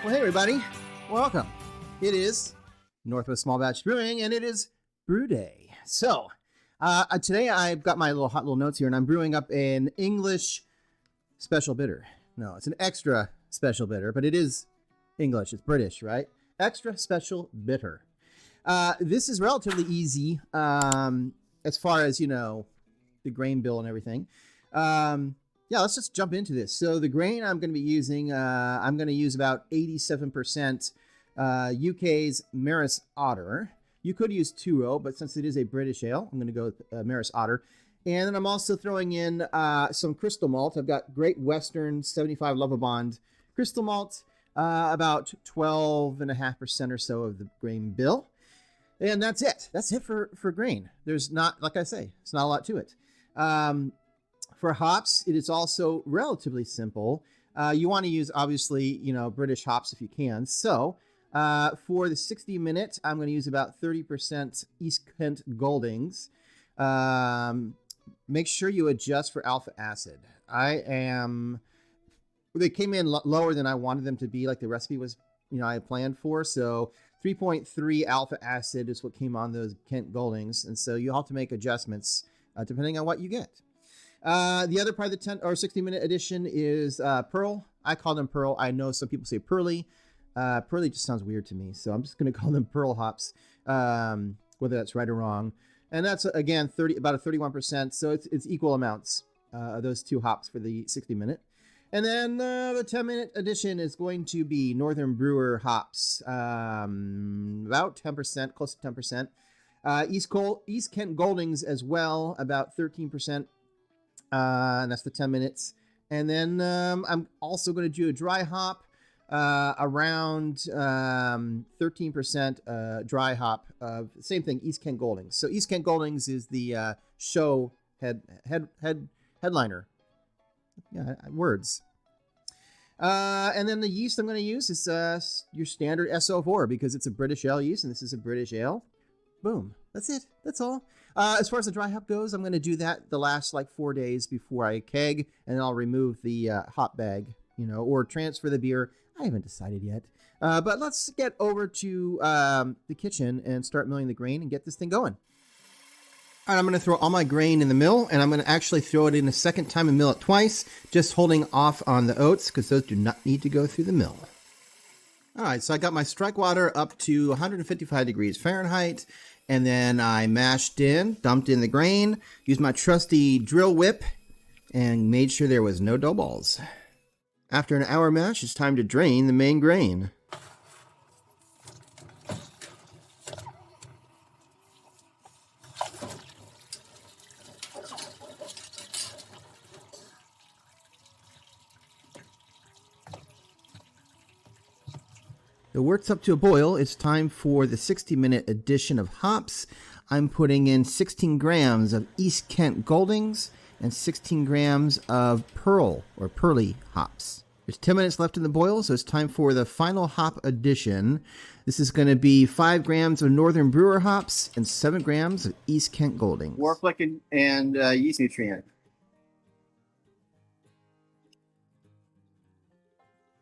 Well, hey everybody, welcome. It is Northwest Small Batch Brewing, and it is Brew Day. So, today I've got my hot little notes here, and I'm brewing up an English special bitter. No, it's an extra special bitter, but it is English. It's British, right? Extra special bitter. This is relatively easy as far as, the grain bill and everything. Yeah, let's just jump into this. So the grain I'm going to be using, I'm going to use about 87% UK's Maris Otter. You could use 2-0, but since it is a British ale, I'm going to go with Maris Otter. And then I'm also throwing in some crystal malt. I've got Great Western 75 Lovibond crystal malt, about 12.5% or so of the grain bill. And that's it. That's it for grain. There's not, like I say, it's not a lot to it. For hops, it is also relatively simple. You want to use, obviously, British hops if you can. So for the 60 minute, I'm going to use about 30% East Kent Goldings. Make sure you adjust for alpha acid. They came in lower than I wanted them to be, like the recipe was, I had planned for. So 3.3 alpha acid is what came on those Kent Goldings. And so you'll have to make adjustments depending on what you get. The other part of the 10 or 60 minute edition is Pearl. I call them Pearl. I know some people say Pearly. Pearly just sounds weird to me, so I'm just going to call them Pearl hops, whether that's right or wrong. And that's, again, about a 31%, so it's equal amounts of those two hops for the 60 minute. And then the 10 minute edition is going to be Northern Brewer hops, about 10%, close to 10%. East Kent Goldings as well, about 13%. And that's the 10 minutes. And then I'm also going to do a dry hop, around 13% dry hop. Same thing, East Kent Goldings. So East Kent Goldings is the show headliner. Yeah, words. And then the yeast I'm going to use is your standard SO4 because it's a British ale yeast, and this is a British ale. Boom. That's it. That's all. As far as the dry hop goes, I'm going to do that the last 4 days before I keg, and then I'll remove the hop bag, or transfer the beer. I haven't decided yet. But let's get over to the kitchen and start milling the grain and get this thing going. All right, I'm going to throw all my grain in the mill, and I'm going to actually throw it in a second time and mill it twice, just holding off on the oats because those do not need to go through the mill. All right, so I got my strike water up to 155 degrees Fahrenheit. And then I dumped in the grain, used my trusty drill whip, and made sure there was no dough balls. After an hour mash, it's time to drain the main grain. The wort's up to a boil. It's time for the 60-minute addition of hops. I'm putting in 16 grams of East Kent Goldings and 16 grams of Pearl or Pearly hops. There's 10 minutes left in the boil, so it's time for the final hop addition. This is going to be 5 grams of Northern Brewer hops and 7 grams of East Kent Goldings. Warflick and yeast nutrient.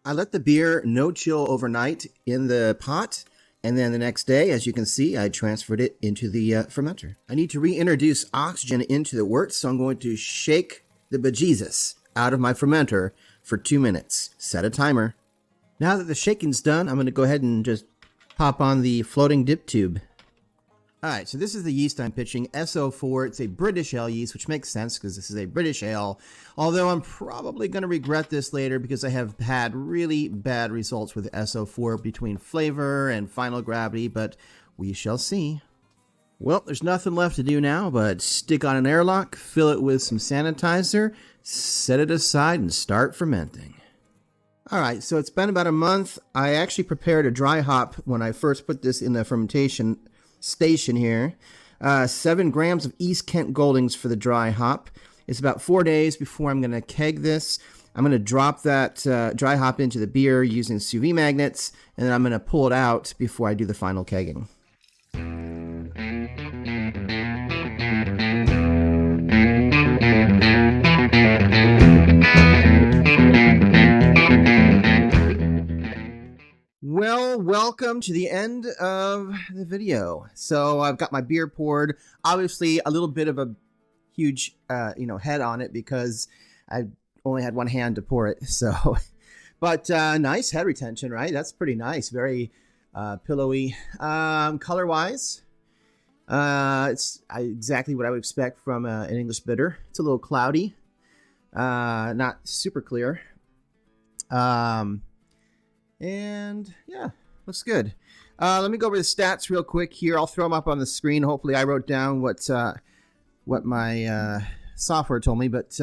I let the beer no chill overnight in the pot, and then the next day, as you can see, I transferred it into the fermenter. I need to reintroduce oxygen into the wort, so I'm going to shake the bejesus out of my fermenter for 2 minutes. Set a timer. Now that the shaking's done, I'm going to go ahead and just pop on the floating dip tube. All right, so this is the yeast I'm pitching, SO4. It's a British ale yeast, which makes sense because this is a British ale. Although I'm probably going to regret this later because I have had really bad results with SO4 between flavor and final gravity, but we shall see. Well, there's nothing left to do now but stick on an airlock, fill it with some sanitizer, set it aside, and start fermenting. All right, so it's been about a month. I actually prepared a dry hop when I first put this in the fermentation station here. 7 grams of East Kent Goldings for the dry hop. It's about 4 days before I'm going to keg this. I'm going to drop that dry hop into the beer using sous vide magnets, and then I'm going to pull it out before I do the final kegging. welcome to the end of the video. So I've got my beer poured. Obviously, a little bit of a huge, head on it because I only had one hand to pour it. So, but nice head retention, right? That's pretty nice. Very pillowy. Color-wise, it's exactly what I would expect from an English bitter. It's a little cloudy, not super clear. And yeah, looks good. Let me go over the stats real quick here. I'll throw them up on the screen. Hopefully I wrote down what my software told me, but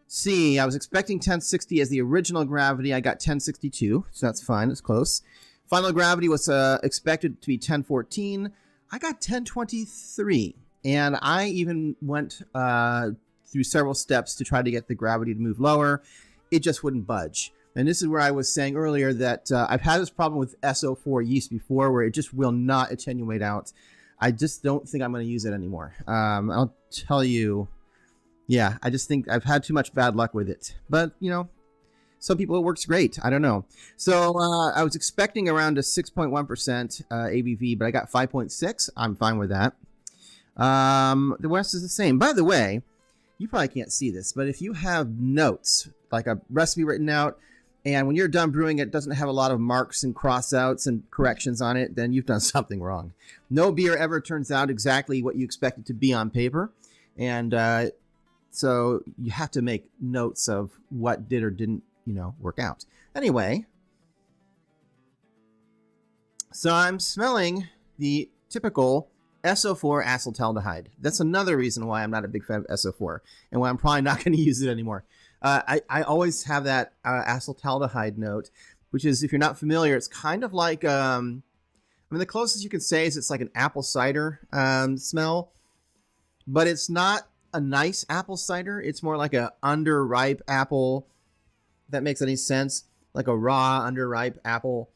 see, I was expecting 1060 as the original gravity. I got 1062, so that's fine. It's close. Final gravity was expected to be 1014. I got 1023, and I even went through several steps to try to get the gravity to move lower. It just wouldn't budge. And this is where I was saying earlier that I've had this problem with SO4 yeast before where it just will not attenuate out. I just don't think I'm going to use it anymore. I'll tell you, yeah, I just think I've had too much bad luck with it. But, some people it works great. I don't know. So I was expecting around a 6.1% ABV, but I got 5.6. I'm fine with that. The rest is the same. By the way, you probably can't see this, but if you have notes, like a recipe written out, and when you're done brewing, it doesn't have a lot of marks and cross-outs and corrections on it, then you've done something wrong. No beer ever turns out exactly what you expect it to be on paper. And so you have to make notes of what did or didn't, work out. Anyway, so I'm smelling the typical SO4 acetaldehyde. That's another reason why I'm not a big fan of SO4 and why I'm probably not going to use it anymore. I always have that acetaldehyde note, which is, if you're not familiar, it's kind of like, the closest you can say is it's like an apple cider smell, but it's not a nice apple cider. It's more like a underripe apple, if that makes any sense, like a raw underripe apple.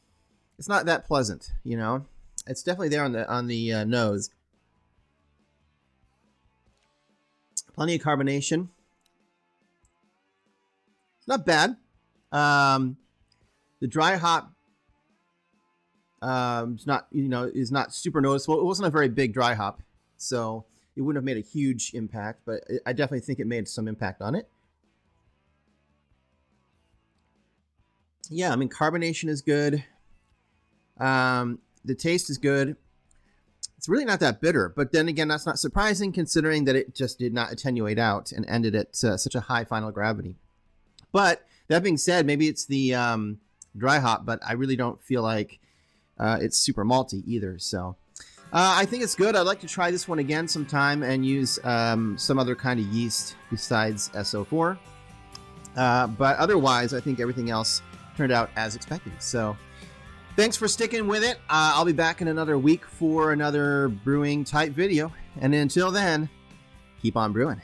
It's not that pleasant, It's definitely there on the nose. Plenty of carbonation. Not bad. The dry hop is not super noticeable. It wasn't a very big dry hop, so it wouldn't have made a huge impact, but I definitely think it made some impact on it. Yeah, carbonation is good. The taste is good. It's really not that bitter, but then again, that's not surprising considering that it just did not attenuate out and ended at such a high final gravity. But that being said, maybe it's the dry hop, but I really don't feel like it's super malty either. So I think it's good. I'd like to try this one again sometime and use some other kind of yeast besides SO4. But otherwise, I think everything else turned out as expected. So thanks for sticking with it. I'll be back in another week for another brewing type video. And until then, keep on brewing.